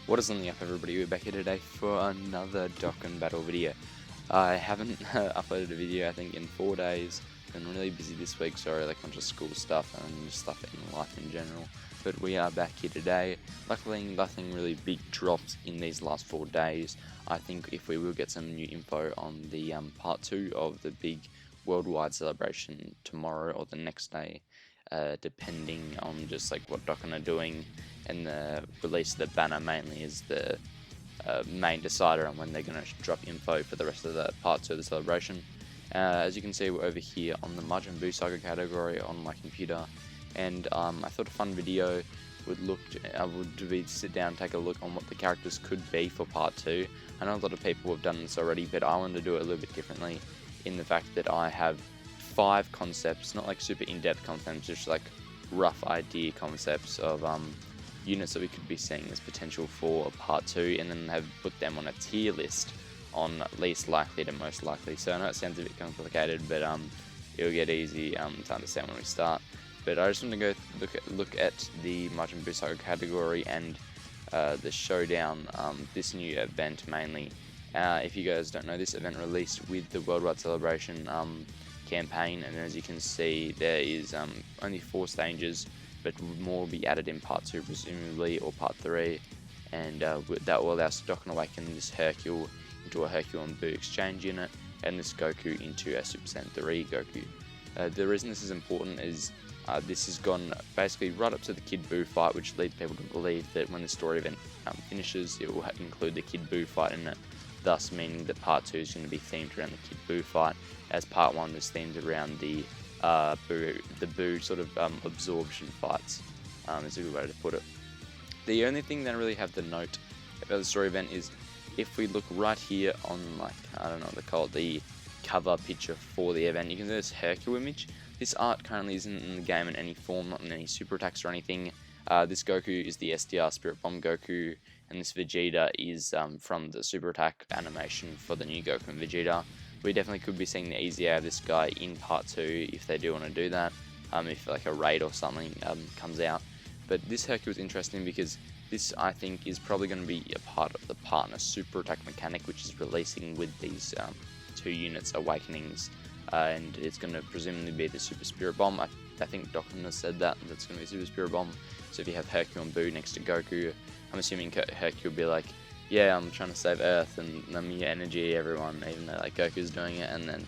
What is on the up, everybody? We're back here today for another Dokkan battle video. I haven't uploaded a video, I think, in 4 days. Been really busy this week, sorry, like a bunch of school stuff and just stuff in life in general. But we are back here today. Luckily, nothing really big drops in these last 4 days. I think if we will get some new info on the part 2 of the big worldwide celebration tomorrow or the next day, depending on just like what Dokkan are doing, and the release of the banner mainly is the main decider on when they're going to drop info for the rest of the parts of the celebration. As you can see, we're over here on the Majin Buu Saga category on my computer, and I thought a fun video would be to sit down and take a look on what the characters could be for part 2. I know a lot of people have done this already, but I wanted to do it a little bit differently in the fact that I have 5 concepts, not like super in-depth concepts, just like rough idea concepts of units that we could be seeing as potential for part 2, and then have put them on a tier list on least likely to most likely. So I know it sounds a bit complicated, but it'll get easy to understand when we start. But I just want to go look at the Majin Buu Saga category and the showdown, this new event mainly. If you guys don't know, this event released with the Worldwide Celebration campaign, and as you can see, there is only 4 stages, but more will be added in part 2 presumably, or part 3, and that will allow us to Dokkan Awaken this Hercule into a Hercule and Buu exchange unit, and this Goku into a Super Saiyan 3 Goku. The reason this is important is this has gone basically right up to the Kid Buu fight, which leads people to believe that when the story event finishes, it will include the Kid Buu fight in it, thus meaning that part 2 is going to be themed around the Kid Buu fight, as part 1 was themed around the Buu sort of absorption fights, is a good way to put it. The only thing that I really have to note about the story event is if we look right here on, like, I don't know what they call it, the cover picture for the event, you can see this Hercule image. This art currently isn't in the game in any form, not in any super attacks or anything. This Goku is the SDR Spirit Bomb Goku, and this Vegeta is from the super attack animation for the new Goku and Vegeta. We definitely could be seeing the easy out of this guy in part 2 if they do want to do that, if like a raid or something comes out. But this Hercule is interesting because this, I think, is probably going to be a part of the partner super attack mechanic, which is releasing with these 2 units Awakenings, and it's going to presumably be the Super Spirit Bomb. I think Dokkan has said that that's going to be Super Spirit Bomb. So if you have Hercule and Buu next to Goku, I'm assuming Hercule will be like, yeah, I'm trying to save Earth and let me energy everyone, even though like Goku's doing it, and then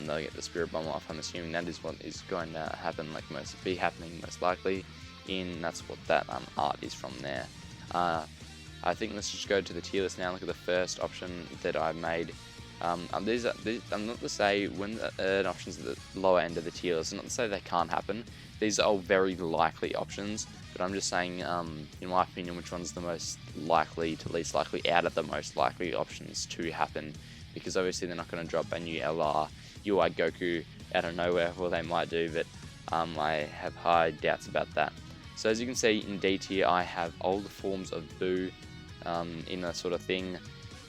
they'll get the Spirit Bomb off. I'm assuming that is what is going to happen, like be happening most likely, that's what that art is from there. I think let's just go to the tier list now. Look at the first option that I made. I'm not to say when an option's at the lower end of the tier list, I'm not to say they can't happen. These are all very likely options, but I'm just saying, in my opinion, which one's the most likely to least likely out of the most likely options to happen, because obviously they're not going to drop a new LR UI Goku out of nowhere. Well, they might do, but I have high doubts about that. So as you can see in D tier, I have older forms of Buu in a sort of thing.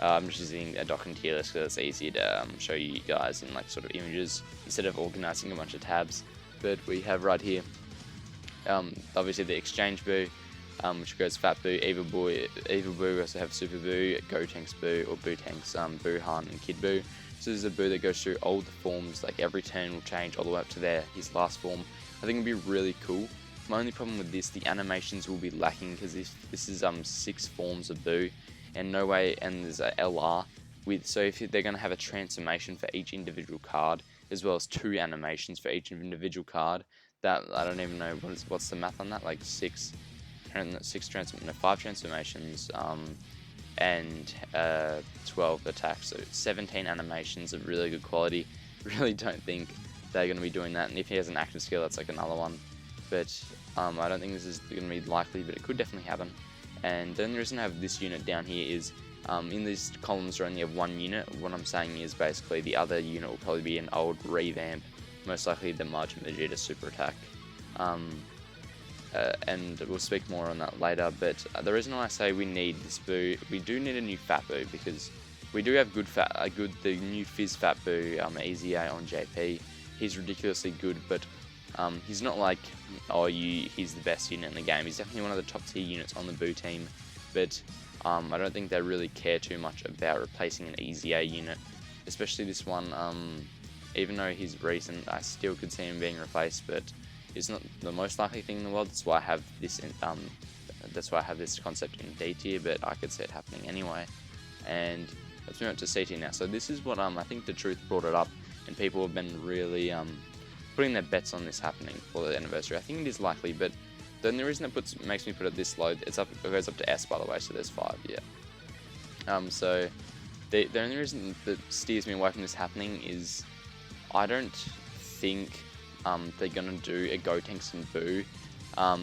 I'm just using a Dokkan tier list because it's easier to show you guys in like sort of images instead of organizing a bunch of tabs. But we have right here, obviously the Exchange Buu, which goes Fat Buu, Evil Buu. We also have Super Buu, Gotenks Buu, or Buu-Tanks, Buu-Han, and Kid Buu. So this is a Buu that goes through all the forms, like every turn will change all the way up to his last form. I think it'd be really cool. My only problem with this, the animations will be lacking because this is 6 forms of Buu, and no way, and there's a LR with, so if they're going to have a transformation for each individual card, as well as 2 animations for each individual card, that I don't even know what's the math on that, like 5 transformations, and 12 attacks, so 17 animations of really good quality. Really don't think they're going to be doing that, and if he has an active skill, that's like another one. But I don't think this is going to be likely, but it could definitely happen. And then the reason I have this unit down here is, in these columns I only have 1 unit. What I'm saying is basically the other unit will probably be an old revamp, most likely the Majin Vegeta super attack. And we'll speak more on that later, but the reason why I say we need this Buu, we do need a new Fat Buu, because we do have the new Fizz Fat Buu, Easy A on JP. He's ridiculously good, but he's not like, he's the best unit in the game. He's definitely one of the top tier units on the Buu team, but I don't think they really care too much about replacing an easy A unit, especially this one. Even though he's recent, I still could see him being replaced, but it's not the most likely thing in the world. That's why I have this concept in D tier, but I could see it happening anyway. And let's move on to C tier now. So this is what I think the truth brought it up, and people have been really putting their bets on this happening for the anniversary. I think it is likely, but the only reason it makes me put it this low, it goes up to S, by the way, so there's 5, yeah. So the only reason that steers me away from this happening is I don't think they're gonna do a Gotenks and Boo,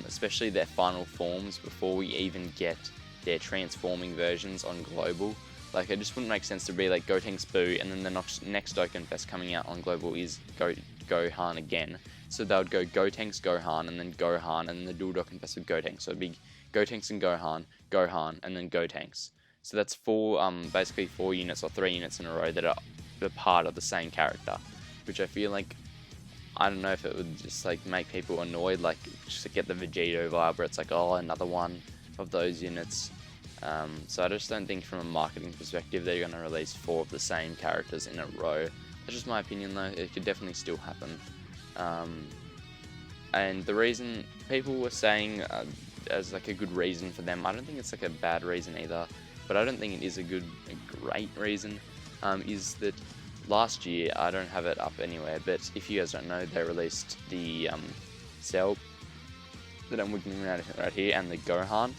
especially their final forms, before we even get their transforming versions on Global. Like, it just wouldn't make sense to be like Gotenks Boo, and then the next Dokkan Fest coming out on Global is Gohan again. So they would go Gotenks, Gohan, and then Gohan, and then the dual Dokkan Fest with Gotenks. So it'd be Gotenks and Gohan, Gohan, and then Gotenks. So that's basically 4 units or 3 units in a row that are a part of the same character, which I feel like, I don't know if it would just like make people annoyed, like just to get the Vegito vibe where it's like, oh, another one of those units. So I just don't think from a marketing perspective they're going to release 4 of the same characters in a row. That's just my opinion though, it could definitely still happen. And the reason people were saying as like a good reason for them, I don't think it's like a bad reason either, but I don't think it is a great reason, is that last year, I don't have it up anywhere, but if you guys don't know, they released the Cell that I'm looking at right here and the Gohan,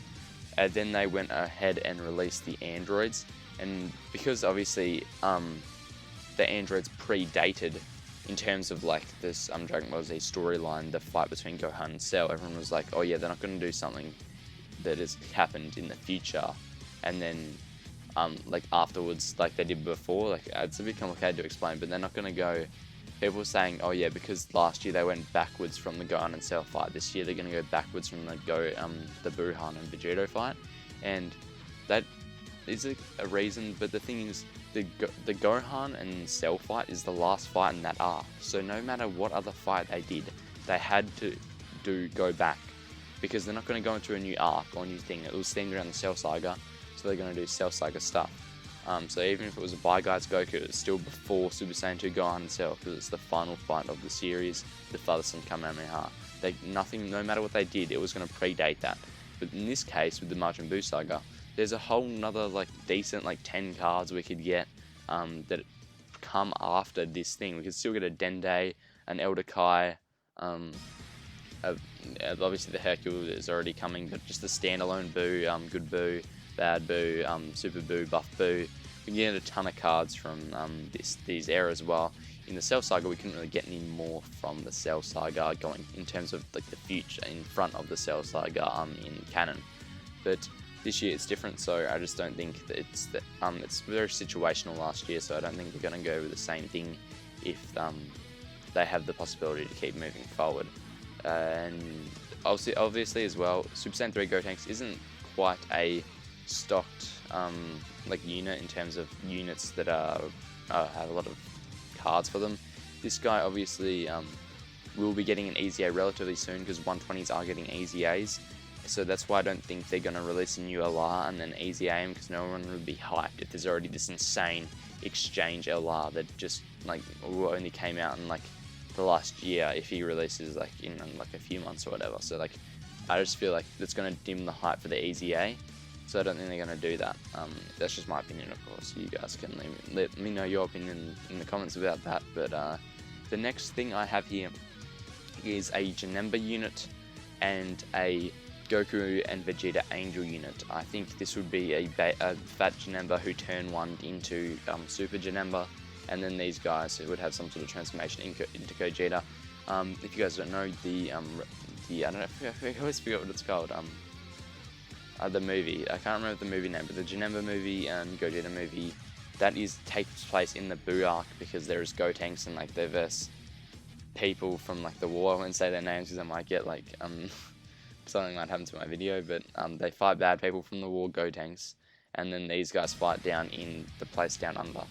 and then they went ahead and released the androids, and because obviously the androids predated in terms of like this Dragon Ball Z storyline, the fight between Gohan and Cell, everyone was like, oh yeah, they're not going to do something that has happened in the future and then like afterwards like they did before. Like, it's a bit complicated to explain, but they're not going to go, people were saying, oh yeah, because last year they went backwards from the Gohan and Cell fight, this year they're going to go backwards from the Buhan and Vegito fight, and that is a reason, but the thing is, the Gohan and Cell fight is the last fight in that arc, so no matter what other fight they did, they had to go back, because they're not going to go into a new arc or a new thing. It was themed around the Cell Saga, so they're going to do Cell Saga stuff. So even if it was a By Guys Goku, it was still before Super Saiyan 2 Gohan and Cell, because it's the final fight of the series, the Father Son Kamehameha. No matter what they did, it was going to predate that. But in this case, with the Majin Buu Saga, there's a whole nother like decent like 10 cards we could get that come after this thing. We could still get a Dende, an Elder Kai, obviously the Hercule is already coming, but just the standalone Buu, Good Buu, Bad Buu, Super Buu, Buff Buu. We can get a ton of cards from these eras as well. In the Cell Saga, we couldn't really get any more from the Cell Saga going in terms of like the future in front of the Cell Saga in canon. But this year it's different, so I just don't think that it's very situational last year, so I don't think they're going to go with the same thing if they have the possibility to keep moving forward. And obviously as well, Super Saiyan 3 Gotenks isn't quite a stocked like unit in terms of units that have a lot of cards for them. This guy obviously will be getting an Easy A relatively soon, because 120s are getting Easy A's. So that's why I don't think they're going to release a new LR and then Easy AM, because no one would be hyped if there's already this insane exchange LR that just like only came out in like the last year, if he releases like in like a few months or whatever. So like I just feel like that's going to dim the hype for the Easy A, so I don't think they're going to do that. That's just my opinion, of course. You guys can let me know your opinion in the comments about that. But the next thing I have here is a Janemba unit and a Goku and Vegeta Angel unit. I think this would be a fat Janemba who turn one into Super Janemba, and then these guys would have some sort of transformation into Gogeta. If you guys don't know, I don't know, I always forget what it's called. The movie, I can't remember the movie name, but the Janemba movie and Gogeta movie, that takes place in the Buu arc, because there is Gotenks and like they verse people from like the war. I won't say their names because I might get like something might happen to my video, but they fight bad people from the war, Gotenks, and then these guys fight down in the place down under.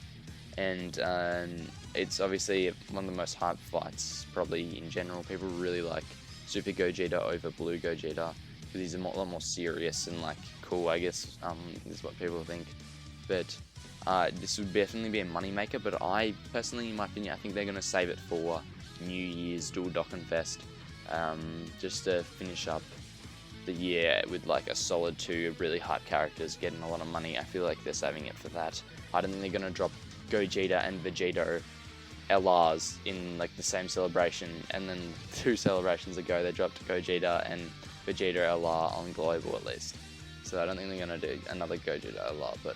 And it's obviously one of the most hyped fights probably in general. People really like Super Gogeta over Blue Gogeta, because because he's a lot more serious and like cool, I guess, is what people think. But this would definitely be a money maker. But I personally, in my opinion, I think they're gonna save it for New Year's Dual Dokkan Fest, just to finish up the year with like a solid 2 really hype characters getting a lot of money. I feel like they're saving it for that. I don't think they're gonna drop Gogeta and Vegeta LRs in like the same celebration, and then 2 celebrations ago they dropped Gogeta and Vegeta LR on global at least. So I don't think they're gonna do another Gogeta LR, but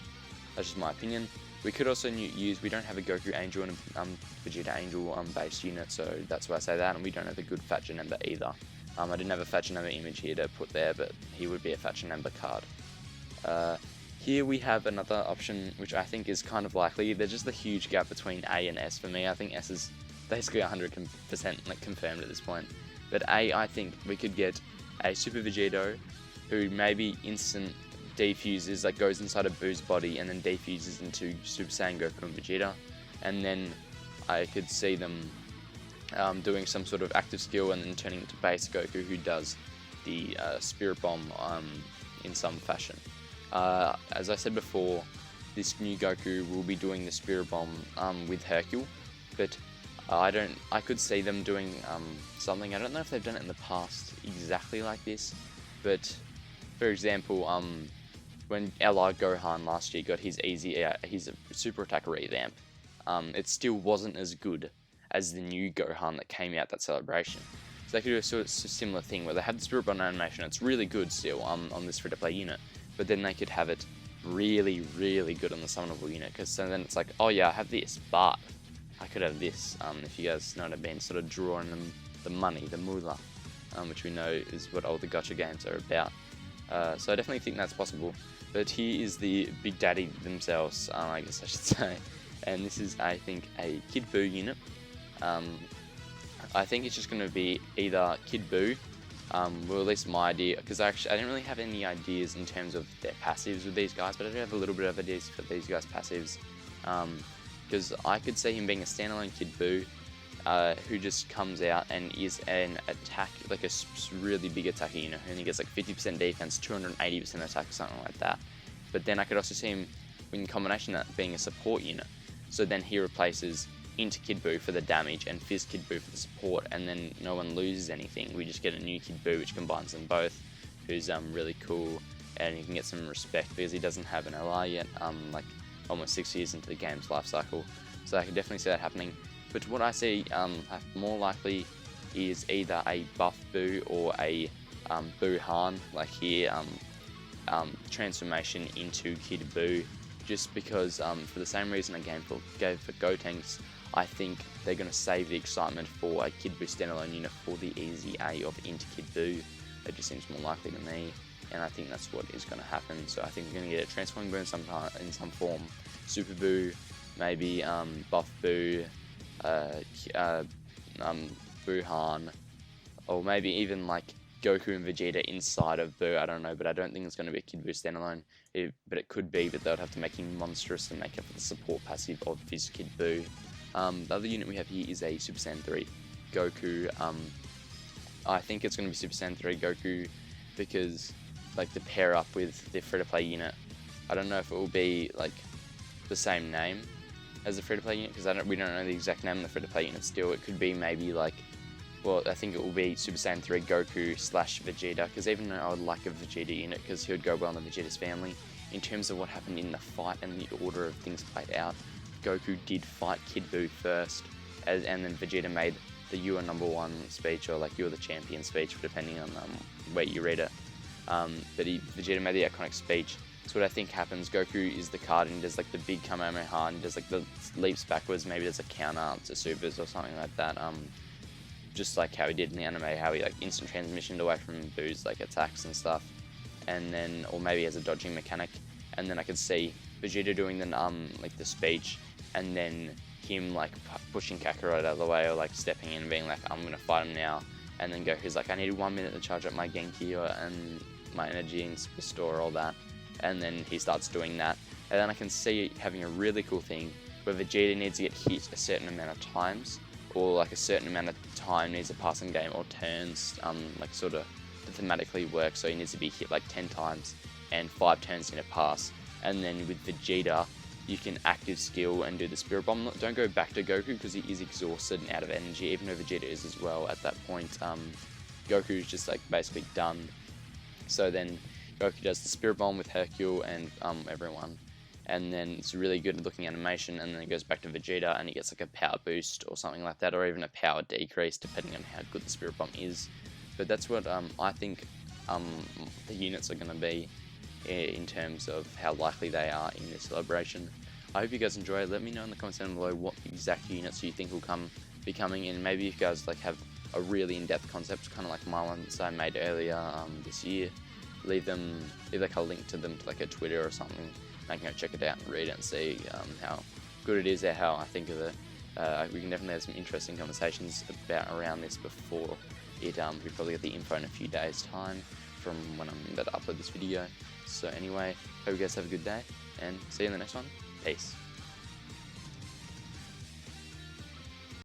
that's just my opinion. We could also use, we don't have a Goku Angel and a Vegeta Angel based unit, so that's why I say that, and we don't have a good Fat Janemba either. I didn't have a Fat Janemba image here to put there, but he would be a Fat Janemba card. Here we have another option, which I think is kind of likely. There's just a huge gap between A and S for me. I think S is basically 100% like confirmed at this point. But A, I think we could get a Super Vegito who maybe instant defuses, like goes inside of Boo's body and then defuses into Super Saiyan Goku and Vegeta. And then I could see them doing some sort of active skill and then turning into base Goku, who does the Spirit Bomb in some fashion. As I said before, this new Goku will be doing the Spirit Bomb with Hercule, but I could see them doing something. I don't know if they've done it in the past exactly like this, but for example, when LR Gohan last year got his super attack revamp, it still wasn't as good as the new Gohan that came out that celebration. So they could do a sort of similar thing where they have the Spirit Bomb animation. It's really good still on this free-to-play unit. But then they could have it really, really good on the summonable unit, because so then it's like, oh yeah, I have this, but I could have this, if you guys know what I mean, sort of drawing them the money, the moolah, which we know is what all the gacha games are about. So I definitely think that's possible. But here is the Big Daddy themselves, I guess I should say, and this is, I think, a Kid Buu unit. I think it's just going to be either Kid Buu, well, at least my idea, because I didn't really have any ideas in terms of their passives with these guys, but I do have a little bit of ideas for these guys' passives, because I could see him being a standalone Kid Buu, who just comes out and is an attack, like a really big attacker unit, and he gets like 50% defense, 280% attack or something like that. But then I could also see him in combination that being a support unit, so then he replaces into Kid Buu for the damage and Fizz Kid Buu for the support, and then no one loses anything. We just get a new Kid Buu which combines them both, who's really cool, and you can get some respect because he doesn't have an LR yet, like almost 6 years into the game's life cycle. So I can definitely see that happening. But what I see more likely is either a buff Buu or a Buu Han, like here, transformation into Kid Buu, just because for the same reason I gave for Gotenks, I think they're going to save the excitement for a Kid Buu standalone unit for the easy A of into Kid Buu. It just seems more likely to me, and I think that's what is going to happen. So I think we're going to get a Transforming Buu in some form, Super Buu, maybe Buff Buu, Buu Han, or maybe even like Goku and Vegeta inside of Buu. I don't know, but I don't think it's going to be a Kid Buu standalone. But it could be, but they'll have to make him monstrous to make up for the support passive of his Kid Buu. The other unit we have here is a Super Saiyan 3 Goku. I think it's going to be Super Saiyan 3 Goku because, like, to pair up with the free-to-play unit, I don't know if it will be like the same name as the free-to-play unit, because we don't know the exact name of the free-to-play unit still. It could be maybe like, well, I think it will be Super Saiyan 3 Goku / Vegeta, because even though I would like a Vegeta unit because he would go well in the Vegeta's family, in terms of what happened in the fight and the order of things played out, Goku did fight Kid Buu first, and then Vegeta made the "You are number one" speech, or like "You're the champion" speech, depending on where you read it. But Vegeta made the iconic speech. So what I think happens, Goku is the card and he does like the big Kamehameha and does like the leaps backwards, maybe there's a counter to supers or something like that. Just like how he did in the anime, how he like instant transmissioned away from Buu's like attacks and stuff. And then, or maybe as a dodging mechanic. And then I could see Vegeta doing the like the speech, and then him like pushing Kakarot out of the way, or like stepping in and being like, I'm gonna fight him now. And then Goku's like, I need 1 minute to charge up my Genki and my energy and restore all that. And then he starts doing that. And then I can see having a really cool thing where Vegeta needs to get hit a certain amount of times, or like a certain amount of time needs to pass in game, or turns, like sort of thematically work, so he needs to be hit like 10 times and 5 turns in a pass. And then with Vegeta, you can active skill and do the Spirit Bomb. Don't go back to Goku because he is exhausted and out of energy, even though Vegeta is as well at that point. Goku's just like basically done. So then Goku does the Spirit Bomb with Hercule and everyone. And then it's really good looking animation, and then it goes back to Vegeta and he gets like a power boost or something like that, or even a power decrease depending on how good the Spirit Bomb is. But that's what I think the units are going to be in terms of how likely they are in this celebration. I hope you guys enjoy. Let me know in the comments down below what exact units you think will be coming in. Maybe if you guys like have a really in-depth concept, kind of like my ones I made earlier this year, leave like a link to them to like a Twitter or something. I can go check it out and read it and see how good it is, or how I think of it. We can definitely have some interesting conversations around this before it. We probably get the info in a few days' time from when I'm about to upload this video. So anyway, hope you guys have a good day, and see you in the next one. Peace.